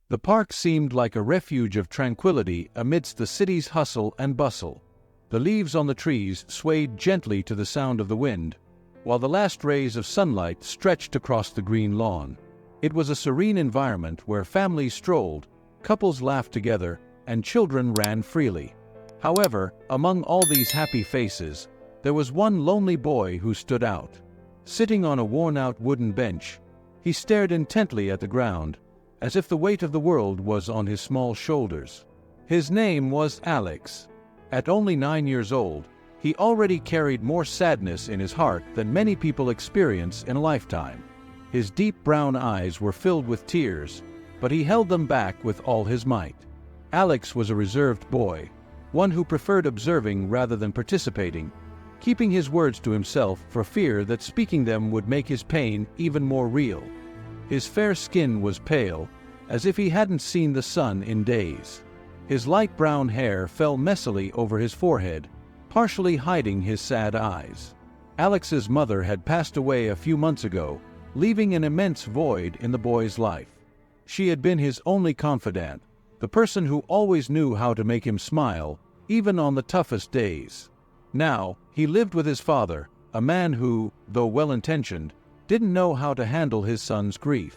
The park seemed like a refuge of tranquility amidst the city's hustle and bustle. The leaves on the trees swayed gently to the sound of the wind, while the last rays of sunlight stretched across the green lawn. It was a serene environment where families strolled, couples laughed together, and children ran freely. However, among all these happy faces, there was one lonely boy who stood out. Sitting on a worn-out wooden bench, he stared intently at the ground, as if the weight of the world was on his small shoulders. His name was Alex. At only 9 years old, he already carried more sadness in his heart than many people experience in a lifetime. His deep brown eyes were filled with tears, but he held them back with all his might. Alex was a reserved boy, one who preferred observing rather than participating, keeping his words to himself for fear that speaking them would make his pain even more real. His fair skin was pale, as if he hadn't seen the sun in days. His light brown hair fell messily over his forehead, partially hiding his sad eyes. Alex's mother had passed away a few months ago, leaving an immense void in the boy's life. She had been his only confidant, the person who always knew how to make him smile, even on the toughest days. Now, he lived with his father, a man who, though well-intentioned, didn't know how to handle his son's grief.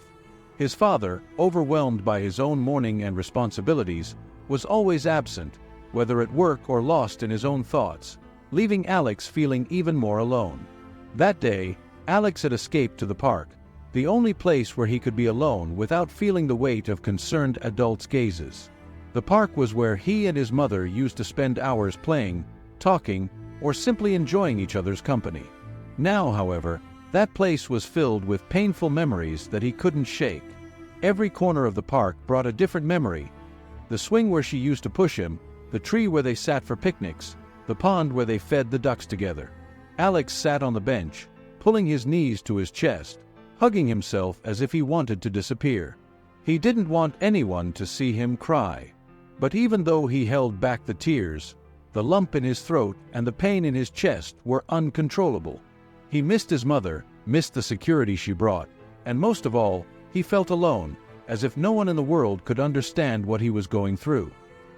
His father, overwhelmed by his own mourning and responsibilities, was always absent, whether at work or lost in his own thoughts, leaving Alex feeling even more alone. That day, Alex had escaped to the park, the only place where he could be alone without feeling the weight of concerned adults' gazes. The park was where he and his mother used to spend hours playing, talking, or simply enjoying each other's company. Now, however, that place was filled with painful memories that he couldn't shake. Every corner of the park brought a different memory. The swing where she used to push him, the tree where they sat for picnics, the pond where they fed the ducks together. Alex sat on the bench, pulling his knees to his chest, hugging himself as if he wanted to disappear. He didn't want anyone to see him cry. But even though he held back the tears, the lump in his throat and the pain in his chest were uncontrollable. He missed his mother, missed the security she brought, and most of all, he felt alone, as if no one in the world could understand what he was going through.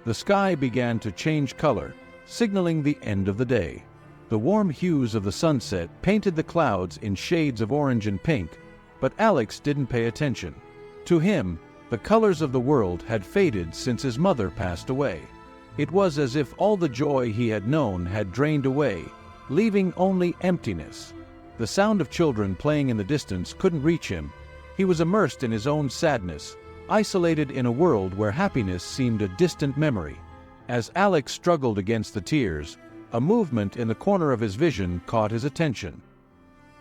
The sky began to change color, signaling the end of the day. The warm hues of the sunset painted the clouds in shades of orange and pink, but Alex didn't pay attention. To him, the colors of the world had faded since his mother passed away. It was as if all the joy he had known had drained away, leaving only emptiness. The sound of children playing in the distance couldn't reach him. He was immersed in his own sadness, isolated in a world where happiness seemed a distant memory. As Alex struggled against the tears, a movement in the corner of his vision caught his attention.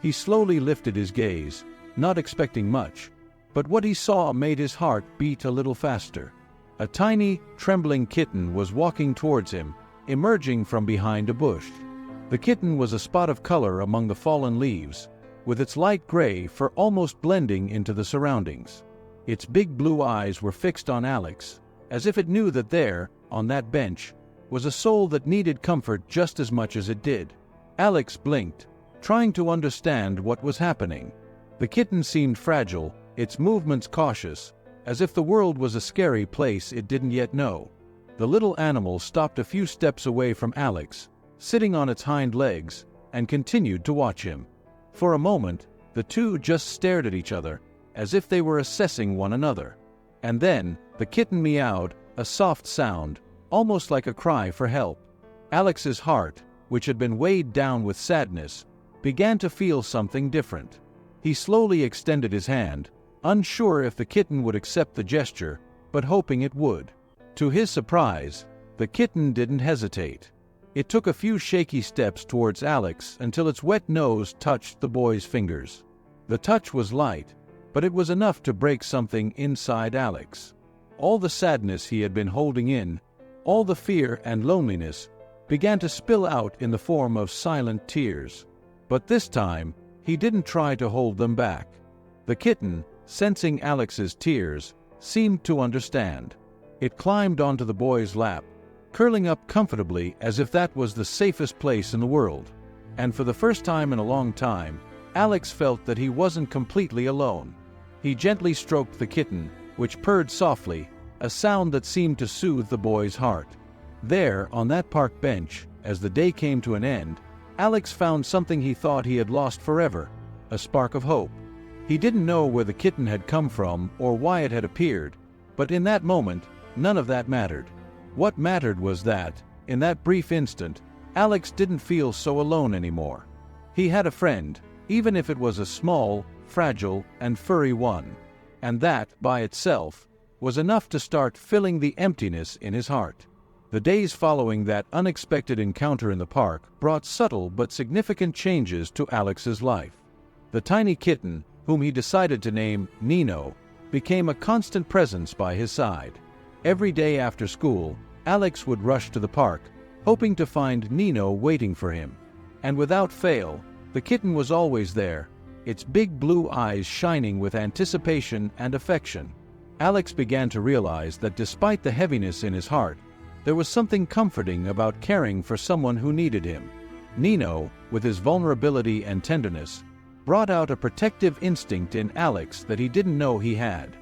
He slowly lifted his gaze, not expecting much, but what he saw made his heart beat a little faster. A tiny, trembling kitten was walking towards him, emerging from behind a bush. The kitten was a spot of color among the fallen leaves, with its light gray fur almost blending into the surroundings. Its big blue eyes were fixed on Alex, as if it knew that there, on that bench, was a soul that needed comfort just as much as it did. Alex blinked, trying to understand what was happening. The kitten seemed fragile, its movements cautious, as if the world was a scary place it didn't yet know. The little animal stopped a few steps away from Alex, sitting on its hind legs, and continued to watch him. For a moment, the two just stared at each other, as if they were assessing one another. And then, the kitten meowed, a soft sound, almost like a cry for help. Alex's heart, which had been weighed down with sadness, began to feel something different. He slowly extended his hand, unsure if the kitten would accept the gesture, but hoping it would. To his surprise, the kitten didn't hesitate. It took a few shaky steps towards Alex until its wet nose touched the boy's fingers. The touch was light, but it was enough to break something inside Alex. All the sadness he had been holding in, all the fear and loneliness, began to spill out in the form of silent tears. But this time, he didn't try to hold them back. The kitten, sensing Alex's tears, seemed to understand. It climbed onto the boy's lap, curling up comfortably as if that was the safest place in the world. And for the first time in a long time, Alex felt that he wasn't completely alone. He gently stroked the kitten, which purred softly, a sound that seemed to soothe the boy's heart. There, on that park bench, as the day came to an end, Alex found something he thought he had lost forever, a spark of hope. He didn't know where the kitten had come from or why it had appeared, but in that moment, none of that mattered. What mattered was that, in that brief instant, Alex didn't feel so alone anymore. He had a friend, even if it was a small, fragile, and furry one. And that, by itself, was enough to start filling the emptiness in his heart. The days following that unexpected encounter in the park brought subtle but significant changes to Alex's life. The tiny kitten, whom he decided to name Nino, became a constant presence by his side. Every day after school, Alex would rush to the park, hoping to find Nino waiting for him. And without fail, the kitten was always there, its big blue eyes shining with anticipation and affection. Alex began to realize that despite the heaviness in his heart, there was something comforting about caring for someone who needed him. Nino, with his vulnerability and tenderness, brought out a protective instinct in Alex that he didn't know he had.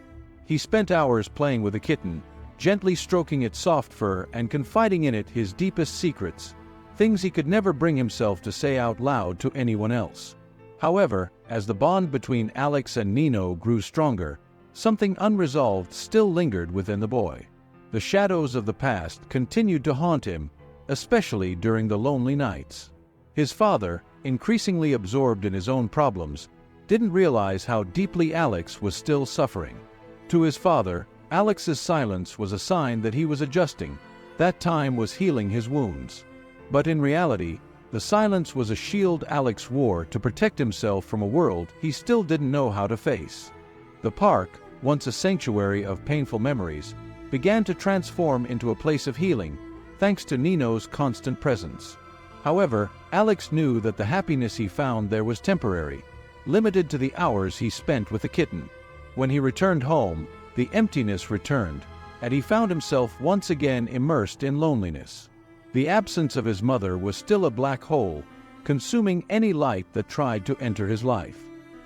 He spent hours playing with the kitten, gently stroking its soft fur and confiding in it his deepest secrets, things he could never bring himself to say out loud to anyone else. However, as the bond between Alex and Nino grew stronger, something unresolved still lingered within the boy. The shadows of the past continued to haunt him, especially during the lonely nights. His father, increasingly absorbed in his own problems, didn't realize how deeply Alex was still suffering. To his father, Alex's silence was a sign that he was adjusting, that time was healing his wounds. But in reality, the silence was a shield Alex wore to protect himself from a world he still didn't know how to face. The park, once a sanctuary of painful memories, began to transform into a place of healing, thanks to Nino's constant presence. However, Alex knew that the happiness he found there was temporary, limited to the hours he spent with the kitten. When he returned home, the emptiness returned, and he found himself once again immersed in loneliness. The absence of his mother was still a black hole, consuming any light that tried to enter his life.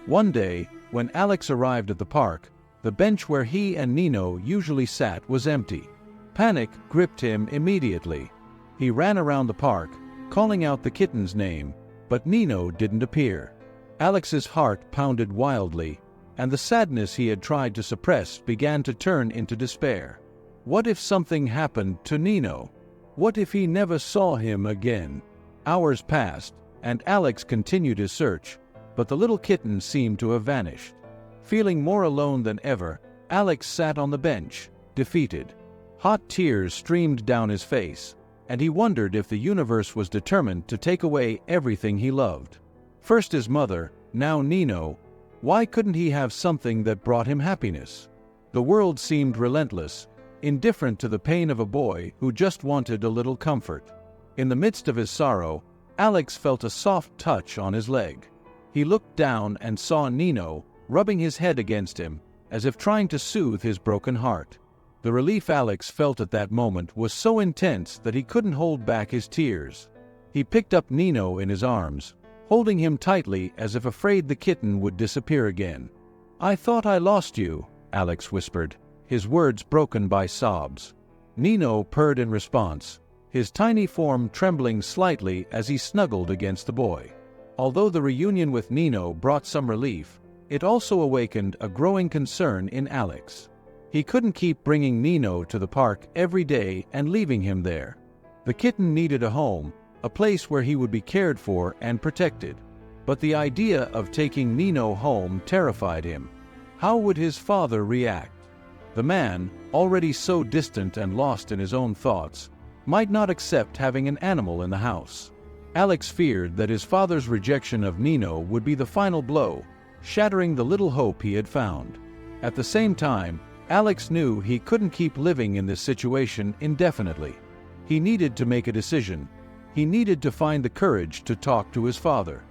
One day, when Alex arrived at the park, the bench where he and Nino usually sat was empty. Panic gripped him immediately. He ran around the park, calling out the kitten's name, but Nino didn't appear. Alex's heart pounded wildly, and the sadness he had tried to suppress began to turn into despair. What if something happened to Nino? What if he never saw him again? Hours passed, and Alex continued his search, but the little kitten seemed to have vanished. Feeling more alone than ever, Alex sat on the bench, defeated. Hot tears streamed down his face, and he wondered if the universe was determined to take away everything he loved. First his mother, now Nino. Why couldn't he have something that brought him happiness? The world seemed relentless, indifferent to the pain of a boy who just wanted a little comfort. In the midst of his sorrow, Alex felt a soft touch on his leg. He looked down and saw Nino, rubbing his head against him, as if trying to soothe his broken heart. The relief Alex felt at that moment was so intense that he couldn't hold back his tears. He picked up Nino in his arms, holding him tightly as if afraid the kitten would disappear again. "I thought I lost you," Alex whispered, his words broken by sobs. Nino purred in response, his tiny form trembling slightly as he snuggled against the boy. Although the reunion with Nino brought some relief, it also awakened a growing concern in Alex. He couldn't keep bringing Nino to the park every day and leaving him there. The kitten needed a home, a place where he would be cared for and protected. But the idea of taking Nino home terrified him. How would his father react? The man, already so distant and lost in his own thoughts, might not accept having an animal in the house. Alex feared that his father's rejection of Nino would be the final blow, shattering the little hope he had found. At the same time, Alex knew he couldn't keep living in this situation indefinitely. He needed to make a decision. He needed to find the courage to talk to his father.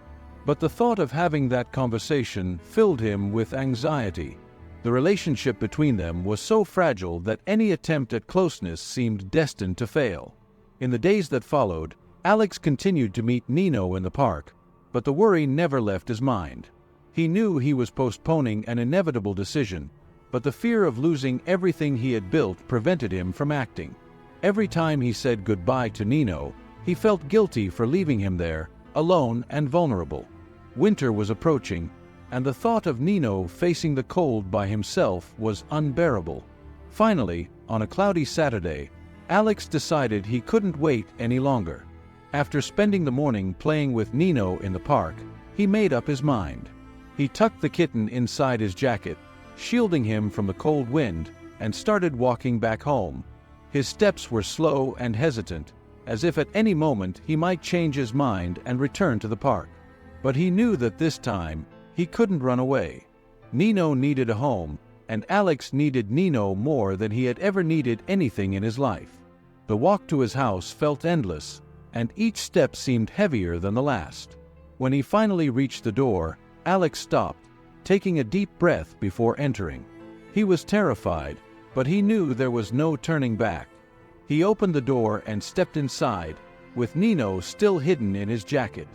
But the thought of having that conversation filled him with anxiety. The relationship between them was so fragile that any attempt at closeness seemed destined to fail. In the days that followed, Alex continued to meet Nino in the park, but the worry never left his mind. He knew he was postponing an inevitable decision, but the fear of losing everything he had built prevented him from acting. Every time he said goodbye to Nino, he felt guilty for leaving him there, alone and vulnerable. Winter was approaching, and the thought of Nino facing the cold by himself was unbearable. Finally, on a cloudy Saturday, Alex decided he couldn't wait any longer. After spending the morning playing with Nino in the park, he made up his mind. He tucked the kitten inside his jacket, shielding him from the cold wind, and started walking back home. His steps were slow and hesitant, as if at any moment he might change his mind and return to the park. But he knew that this time, he couldn't run away. Nino needed a home, and Alex needed Nino more than he had ever needed anything in his life. The walk to his house felt endless, and each step seemed heavier than the last. When he finally reached the door, Alex stopped, taking a deep breath before entering. He was terrified, but he knew there was no turning back. He opened the door and stepped inside, with Nino still hidden in his jacket.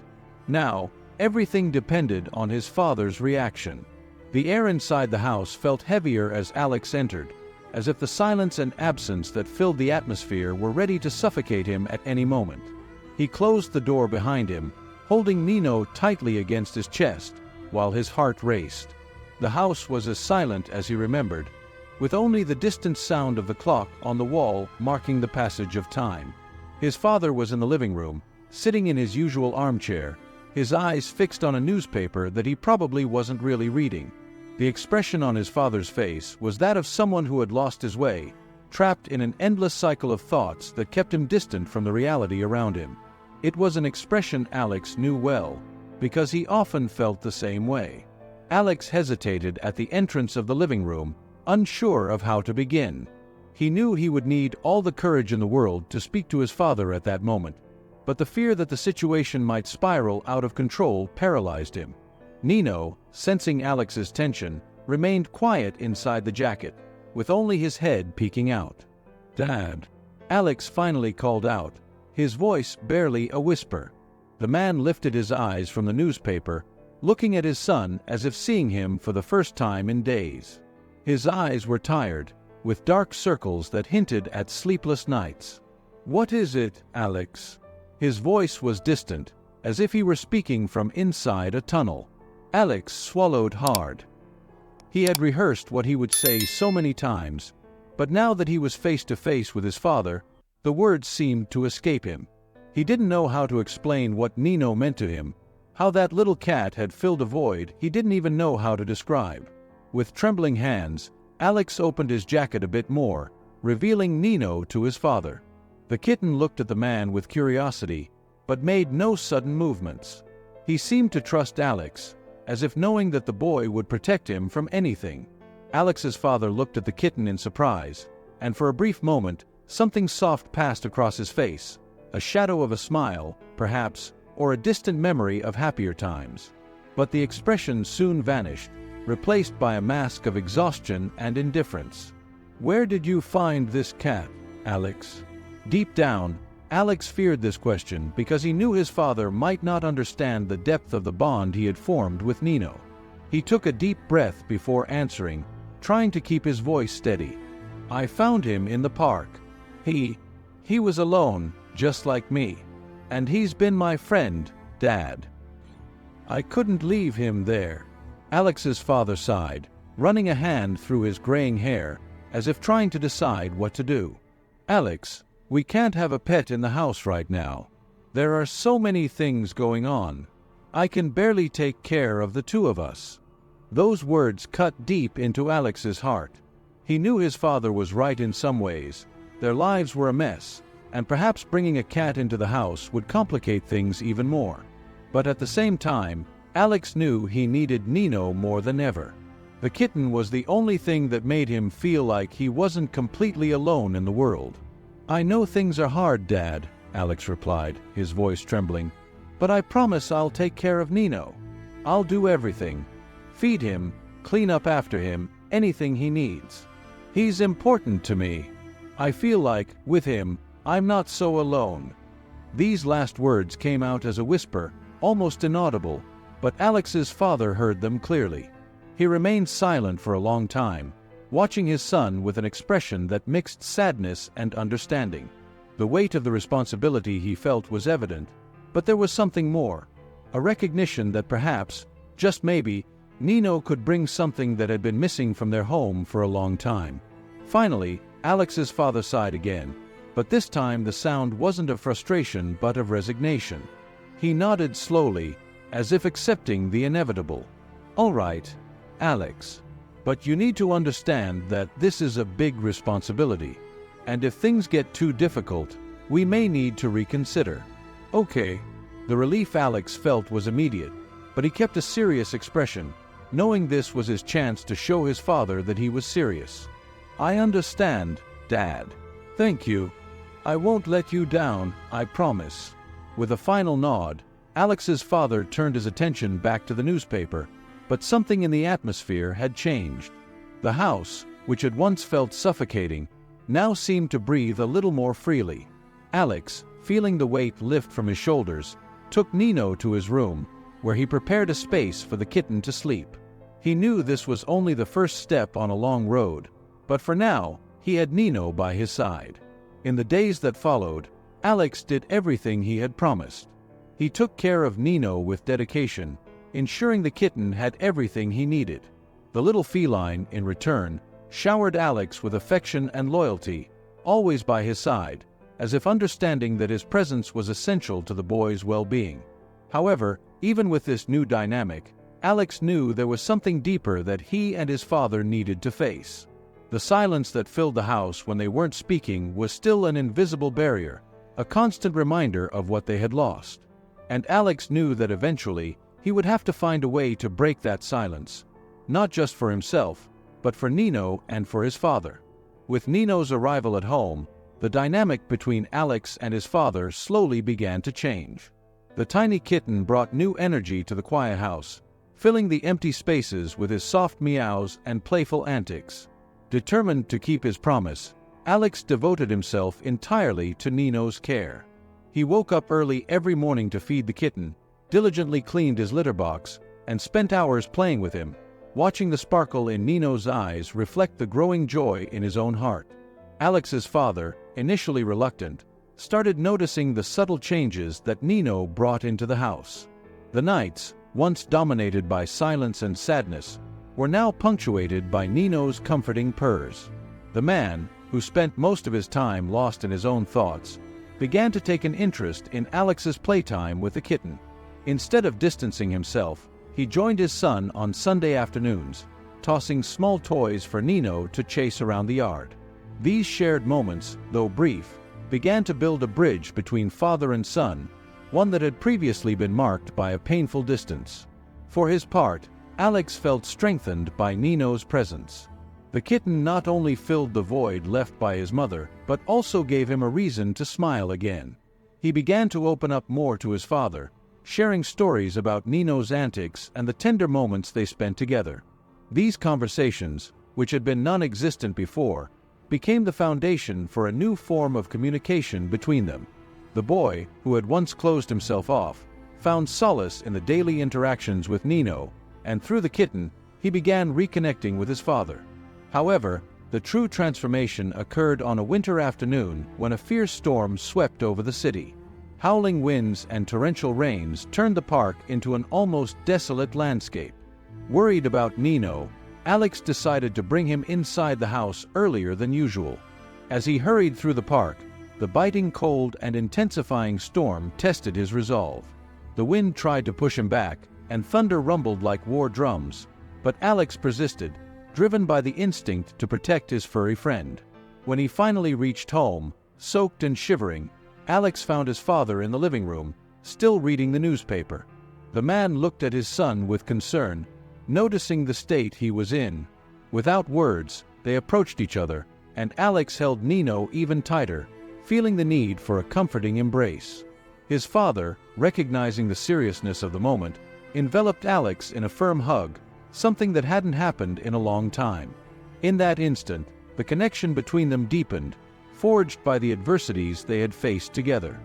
Now, everything depended on his father's reaction. The air inside the house felt heavier as Alex entered, as if the silence and absence that filled the atmosphere were ready to suffocate him at any moment. He closed the door behind him, holding Nino tightly against his chest, while his heart raced. The house was as silent as he remembered, with only the distant sound of the clock on the wall marking the passage of time. His father was in the living room, sitting in his usual armchair, his eyes fixed on a newspaper that he probably wasn't really reading. The expression on his father's face was that of someone who had lost his way, trapped in an endless cycle of thoughts that kept him distant from the reality around him. It was an expression Alex knew well, because he often felt the same way. Alex hesitated at the entrance of the living room, unsure of how to begin. He knew he would need all the courage in the world to speak to his father at that moment, but the fear that the situation might spiral out of control paralyzed him. Nino, sensing Alex's tension, remained quiet inside the jacket, with only his head peeking out. "Dad," Alex finally called out, his voice barely a whisper. The man lifted his eyes from the newspaper, looking at his son as if seeing him for the first time in days. His eyes were tired, with dark circles that hinted at sleepless nights. "What is it, Alex?" His voice was distant, as if he were speaking from inside a tunnel. Alex swallowed hard. He had rehearsed what he would say so many times, but now that he was face to face with his father, the words seemed to escape him. He didn't know how to explain what Nino meant to him, how that little cat had filled a void he didn't even know how to describe. With trembling hands, Alex opened his jacket a bit more, revealing Nino to his father. The kitten looked at the man with curiosity, but made no sudden movements. He seemed to trust Alex, as if knowing that the boy would protect him from anything. Alex's father looked at the kitten in surprise, and for a brief moment, something soft passed across his face, a shadow of a smile, perhaps, or a distant memory of happier times. But the expression soon vanished, replaced by a mask of exhaustion and indifference. "Where did you find this cat, Alex?" Deep down, Alex feared this question because he knew his father might not understand the depth of the bond he had formed with Nino. He took a deep breath before answering, trying to keep his voice steady. "I found him in the park. He was alone, just like me. And he's been my friend, Dad. I couldn't leave him there." Alex's father sighed, running a hand through his graying hair, as if trying to decide what to do. "Alex, we can't have a pet in the house right now. There are so many things going on. I can barely take care of the two of us." Those words cut deep into Alex's heart. He knew his father was right in some ways. Their lives were a mess, and perhaps bringing a cat into the house would complicate things even more. But at the same time, Alex knew he needed Nino more than ever. The kitten was the only thing that made him feel like he wasn't completely alone in the world. "I know things are hard, Dad," Alex replied, his voice trembling, "but I promise I'll take care of Nino. I'll do everything. Feed him, clean up after him, anything he needs. He's important to me. I feel like, with him, I'm not so alone." These last words came out as a whisper, almost inaudible, but Alex's father heard them clearly. He remained silent for a long time, watching his son with an expression that mixed sadness and understanding. The weight of the responsibility he felt was evident, but there was something more, a recognition that perhaps, just maybe, Nino could bring something that had been missing from their home for a long time. Finally, Alex's father sighed again, but this time the sound wasn't of frustration but of resignation. He nodded slowly, as if accepting the inevitable. "All right, Alex. But you need to understand that this is a big responsibility, and if things get too difficult, we may need to reconsider." "Okay." The relief Alex felt was immediate, but he kept a serious expression, knowing this was his chance to show his father that he was serious. "I understand, Dad. Thank you. I won't let you down, I promise." With a final nod, Alex's father turned his attention back to the newspaper, but something in the atmosphere had changed. The house, which had once felt suffocating, now seemed to breathe a little more freely. Alex, feeling the weight lift from his shoulders, took Nino to his room, where he prepared a space for the kitten to sleep. He knew this was only the first step on a long road, but for now, he had Nino by his side. In the days that followed, Alex did everything he had promised. He took care of Nino with dedication, ensuring the kitten had everything he needed. The little feline, in return, showered Alex with affection and loyalty, always by his side, as if understanding that his presence was essential to the boy's well-being. However, even with this new dynamic, Alex knew there was something deeper that he and his father needed to face. The silence that filled the house when they weren't speaking was still an invisible barrier, a constant reminder of what they had lost. And Alex knew that eventually, he would have to find a way to break that silence, not just for himself, but for Nino and for his father. With Nino's arrival at home, the dynamic between Alex and his father slowly began to change. The tiny kitten brought new energy to the quiet house, filling the empty spaces with his soft meows and playful antics. Determined to keep his promise, Alex devoted himself entirely to Nino's care. He woke up early every morning to feed the kitten, diligently cleaned his litter box, and spent hours playing with him, watching the sparkle in Nino's eyes reflect the growing joy in his own heart. Alex's father, initially reluctant, started noticing the subtle changes that Nino brought into the house. The nights, once dominated by silence and sadness, were now punctuated by Nino's comforting purrs. The man, who spent most of his time lost in his own thoughts, began to take an interest in Alex's playtime with the kitten. Instead of distancing himself, he joined his son on Sunday afternoons, tossing small toys for Nino to chase around the yard. These shared moments, though brief, began to build a bridge between father and son, one that had previously been marked by a painful distance. For his part, Alex felt strengthened by Nino's presence. The kitten not only filled the void left by his mother, but also gave him a reason to smile again. He began to open up more to his father, sharing stories about Nino's antics and the tender moments they spent together. These conversations, which had been non-existent before, became the foundation for a new form of communication between them. The boy, who had once closed himself off, found solace in the daily interactions with Nino, and through the kitten, he began reconnecting with his father. However, the true transformation occurred on a winter afternoon when a fierce storm swept over the city. Howling winds and torrential rains turned the park into an almost desolate landscape. Worried about Nino, Alex decided to bring him inside the house earlier than usual. As he hurried through the park, the biting cold and intensifying storm tested his resolve. The wind tried to push him back, and thunder rumbled like war drums, but Alex persisted, driven by the instinct to protect his furry friend. When he finally reached home, soaked and shivering, Alex found his father in the living room, still reading the newspaper. The man looked at his son with concern, noticing the state he was in. Without words, they approached each other, and Alex held Nino even tighter, feeling the need for a comforting embrace. His father, recognizing the seriousness of the moment, enveloped Alex in a firm hug, something that hadn't happened in a long time. In that instant, the connection between them deepened, forged by the adversities they had faced together.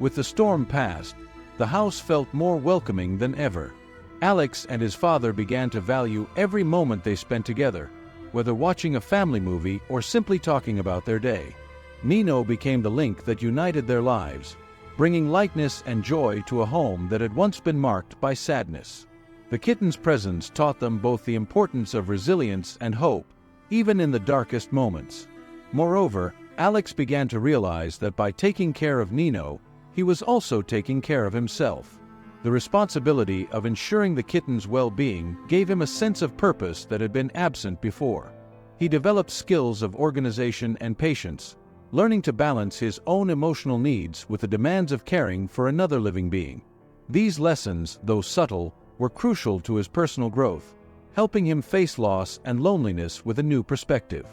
With the storm past, the house felt more welcoming than ever. Alex and his father began to value every moment they spent together, whether watching a family movie or simply talking about their day. Nino became the link that united their lives, bringing lightness and joy to a home that had once been marked by sadness. The kitten's presence taught them both the importance of resilience and hope, even in the darkest moments. Moreover, Alex began to realize that by taking care of Nino, he was also taking care of himself. The responsibility of ensuring the kitten's well-being gave him a sense of purpose that had been absent before. He developed skills of organization and patience, learning to balance his own emotional needs with the demands of caring for another living being. These lessons, though subtle, were crucial to his personal growth, helping him face loss and loneliness with a new perspective.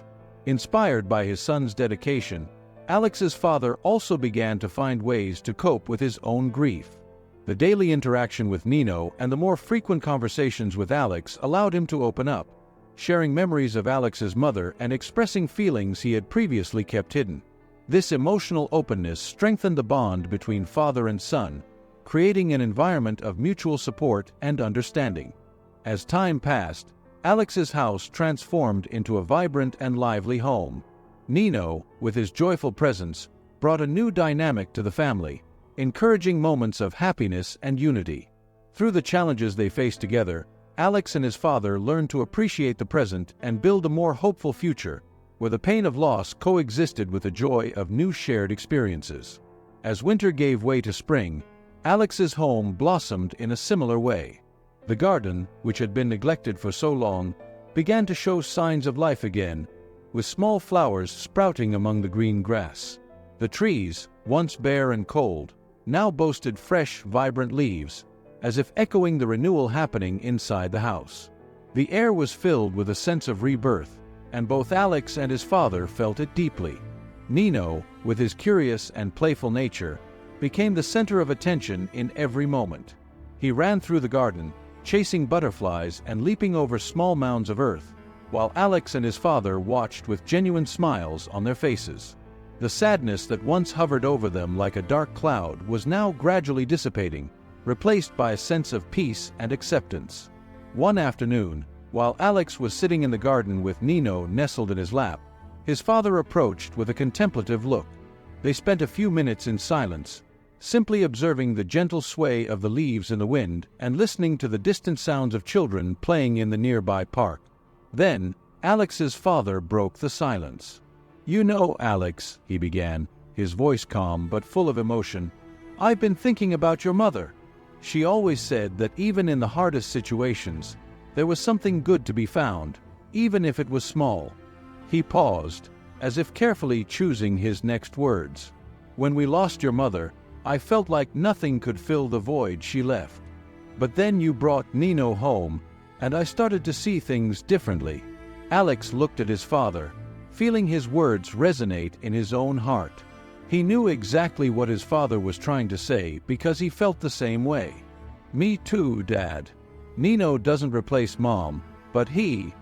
Inspired by his son's dedication, Alex's father also began to find ways to cope with his own grief. The daily interaction with Nino and the more frequent conversations with Alex allowed him to open up, sharing memories of Alex's mother and expressing feelings he had previously kept hidden. This emotional openness strengthened the bond between father and son, creating an environment of mutual support and understanding. As time passed, Alex's house transformed into a vibrant and lively home. Nino, with his joyful presence, brought a new dynamic to the family, encouraging moments of happiness and unity. Through the challenges they faced together, Alex and his father learned to appreciate the present and build a more hopeful future, where the pain of loss coexisted with the joy of new shared experiences. As winter gave way to spring, Alex's home blossomed in a similar way. The garden, which had been neglected for so long, began to show signs of life again, with small flowers sprouting among the green grass. The trees, once bare and cold, now boasted fresh, vibrant leaves, as if echoing the renewal happening inside the house. The air was filled with a sense of rebirth, and both Alex and his father felt it deeply. Nino, with his curious and playful nature, became the center of attention in every moment. He ran through the garden, chasing butterflies and leaping over small mounds of earth, while Alex and his father watched with genuine smiles on their faces. The sadness that once hovered over them like a dark cloud was now gradually dissipating, replaced by a sense of peace and acceptance. One afternoon, while Alex was sitting in the garden with Nino nestled in his lap, his father approached with a contemplative look. They spent a few minutes in silence, simply observing the gentle sway of the leaves in the wind and listening to the distant sounds of children playing in the nearby park. Then, Alex's father broke the silence. "You know, Alex," he began, his voice calm but full of emotion, "I've been thinking about your mother. She always said that even in the hardest situations, there was something good to be found, even if it was small." He paused, as if carefully choosing his next words. "When we lost your mother, I felt like nothing could fill the void she left. But then you brought Nino home, and I started to see things differently." Alex looked at his father, feeling his words resonate in his own heart. He knew exactly what his father was trying to say because he felt the same way. "Me too, Dad. Nino doesn't replace Mom, but he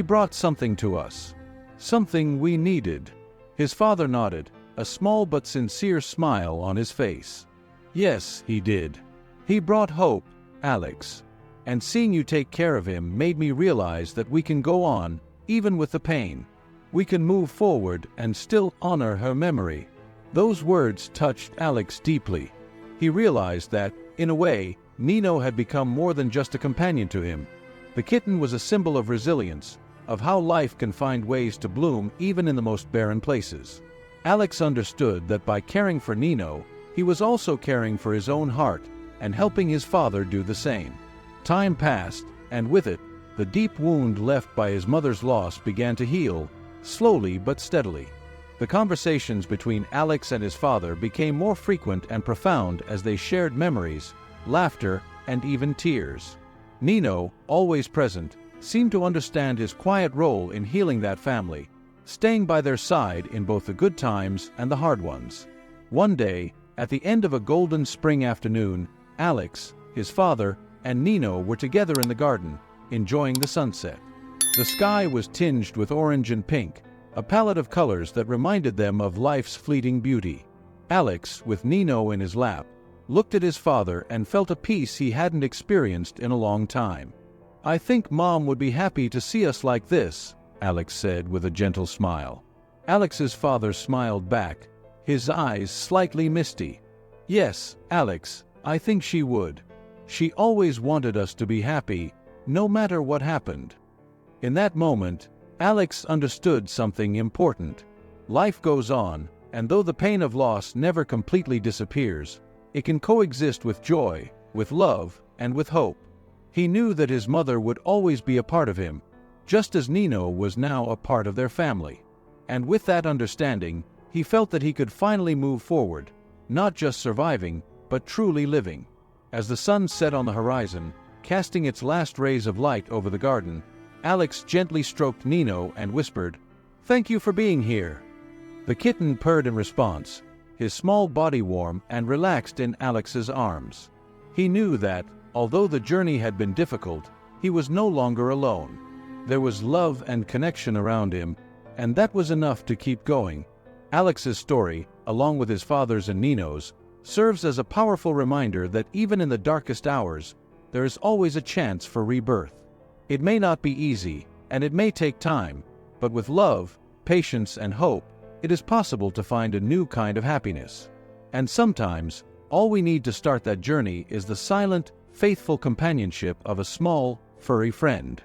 brought something to us. Something we needed." His father nodded, a small but sincere smile on his face. "Yes, he did. He brought hope, Alex. And seeing you take care of him made me realize that we can go on, even with the pain. We can move forward and still honor her memory." Those words touched Alex deeply. He realized that, in a way, Nino had become more than just a companion to him. The kitten was a symbol of resilience, of how life can find ways to bloom even in the most barren places. Alex understood that by caring for Nino, he was also caring for his own heart and helping his father do the same. Time passed, and with it, the deep wound left by his mother's loss began to heal, slowly but steadily. The conversations between Alex and his father became more frequent and profound as they shared memories, laughter, and even tears. Nino, always present, seemed to understand his quiet role in healing that family, staying by their side in both the good times and the hard ones. One day, at the end of a golden spring afternoon, Alex, his father, and Nino were together in the garden, enjoying the sunset. The sky was tinged with orange and pink, a palette of colors that reminded them of life's fleeting beauty. Alex, with Nino in his lap, looked at his father and felt a peace he hadn't experienced in a long time. "I think Mom would be happy to see us like this," Alex said with a gentle smile. Alex's father smiled back, his eyes slightly misty. Yes, Alex, I think she would. She always wanted us to be happy, no matter what happened. In that moment, Alex understood something important. Life goes on, and though the pain of loss never completely disappears, it can coexist with joy, with love, and with hope. He knew that his mother would always be a part of him, just as Nino was now a part of their family. And with that understanding, he felt that he could finally move forward, not just surviving, but truly living. As the sun set on the horizon, casting its last rays of light over the garden, Alex gently stroked Nino and whispered, "Thank you for being here." The kitten purred in response, his small body warm and relaxed in Alex's arms. He knew that, although the journey had been difficult, he was no longer alone. There was love and connection around him, and that was enough to keep going. Alex's story, along with his father's and Nino's, serves as a powerful reminder that even in the darkest hours, there is always a chance for rebirth. It may not be easy, and it may take time, but with love, patience, and hope, it is possible to find a new kind of happiness. And sometimes, all we need to start that journey is the silent, faithful companionship of a small, furry friend.